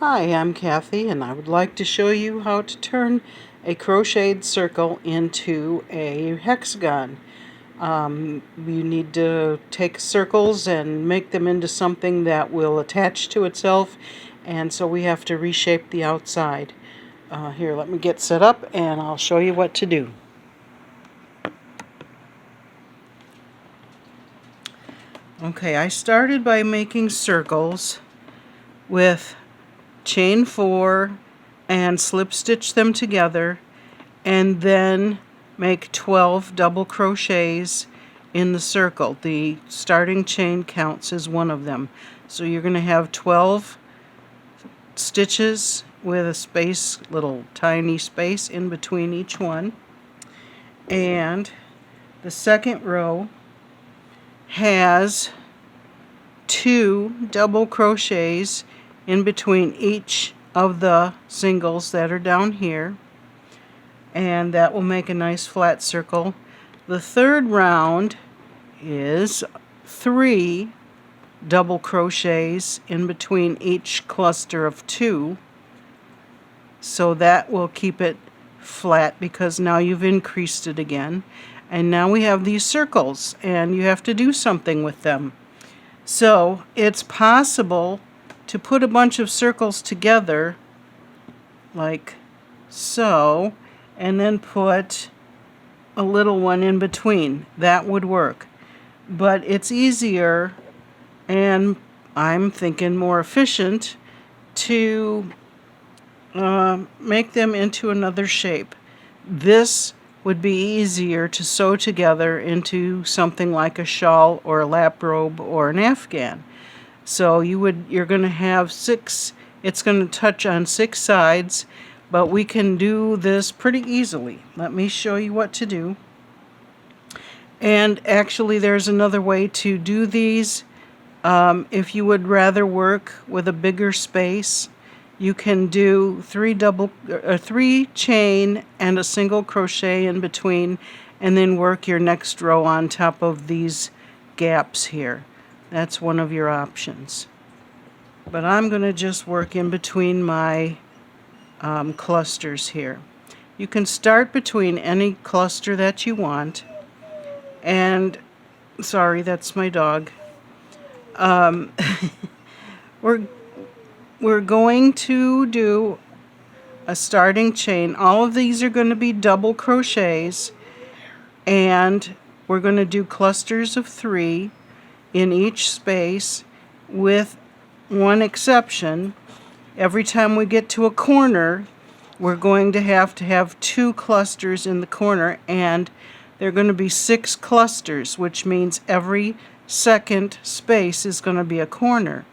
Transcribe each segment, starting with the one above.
Hi, I'm Kathy, and I would like to show you how to turn a crocheted circle into a hexagon. You need to take circles and make them into something that will attach to itself, and so we have to reshape the outside. Here, let me get set up and I'll show you what to do. Okay, I started by making circles with chain 4 and slip stitch them together, and then make 12 double crochets in the circle. The starting chain counts as one of them. So you're going to have 12 stitches with a space, little tiny space in between each one. And the second row has 2 double crochets in between each of the singles that are down here, and that will make a nice flat circle. The third round is 3 double crochets in between each cluster of 2, so that will keep it flat because now you've increased it again. And now we have these circles and you have to do something with them. So it's possible to put a bunch of circles together like so, and then put a little one in between. That would work. But it's easier, and I'm thinking more efficient, to make them into another shape. This would be easier to sew together into something like a shawl or a lap robe or an afghan. So you're going to have 6, it's going to touch on 6 sides, but we can do this pretty easily. Let me show you what to do. And actually3 another way to do these. If you would rather work with a bigger space, you can do 3 chain and a single crochet in between, and then work your next row on top of these gaps here. That's one of your options. But I'm going to just work in between my clusters here. You can start between any cluster that you want. And sorry, that's my dog. We're going to do a starting chain. All of these are going to be double crochets, and we're going to do clusters of 3 in each space, with one exception. Every time we get to a corner, we're going to have 2 clusters in the corner, and they're going to be 6 clusters, which means every second space is going to be a corner.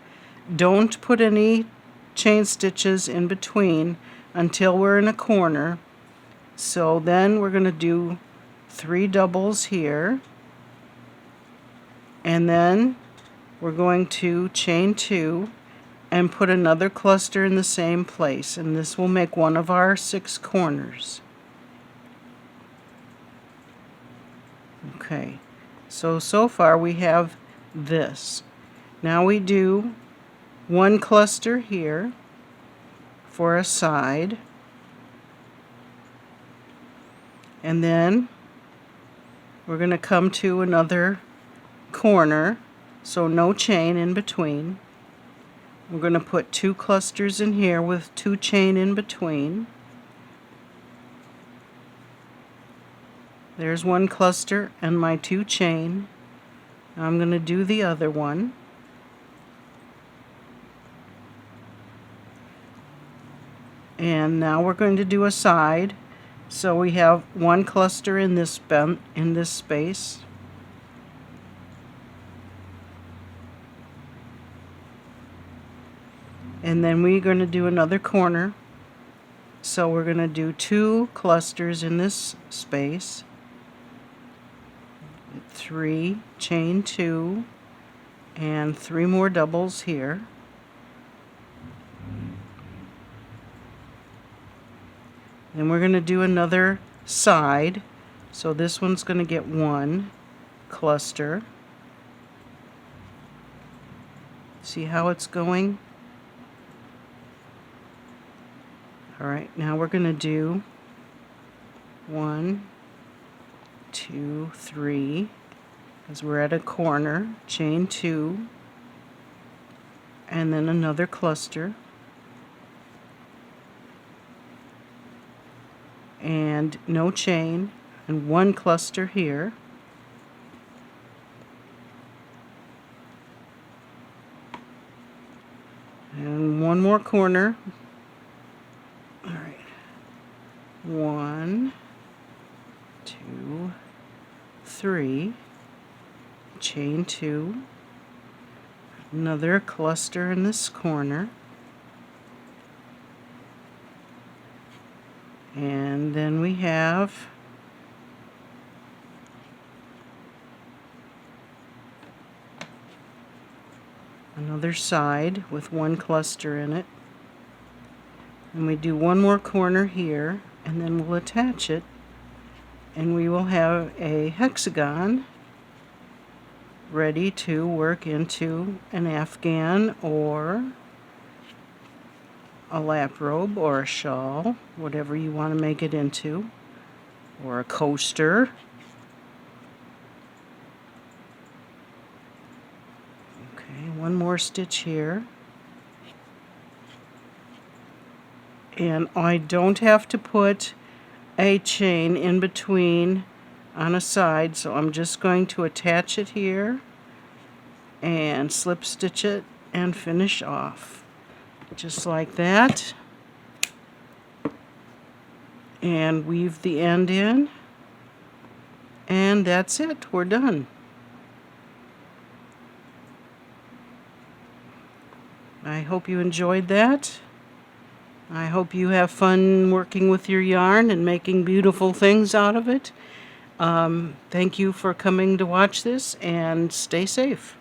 Don't put any chain stitches in between until we're in a corner. So then we're going to do 3 doubles here, and then we're going to chain 2 and put another cluster in the same place, and this will make one of our 6 corners. Okay, so far we have this. Now we do 1 cluster here for a side, and then we're going to come to another corner, so no chain in between. We're going to put 2 clusters in here with 2 chain in between. There's 1 cluster and my 2 chain. Now I'm going to do the other one. And now we're going to do a side. So we have 1 cluster in this space. And then we're going to do another corner. So we're going to do 2 clusters in this space. 3, chain 2, and 3 more doubles here. Then we're going to do another side. So this one's going to get 1 cluster. See how it's going? Alright, now we're going to do 1, 2, 3, because we're at a corner, chain 2, and then another cluster, and no chain, and 1 cluster here, and 1 more corner. All right, 1, 2, 3, chain 2, another cluster in this corner, and then we have another side with 1 cluster in it, and we do 1 more corner here, and then we'll attach it, and we will have a hexagon ready to work into an afghan or a lap robe or a shawl, whatever you want to make it into, or a coaster. Okay, 1 more stitch here. And I don't have to put a chain in between on a side, so I'm just going to attach it here and slip stitch it and finish off just like that, and weave the end in, and that's it, we're done. I hope you enjoyed that. I hope you have fun working with your yarn and making beautiful things out of it. Thank you for coming to watch this, and stay safe.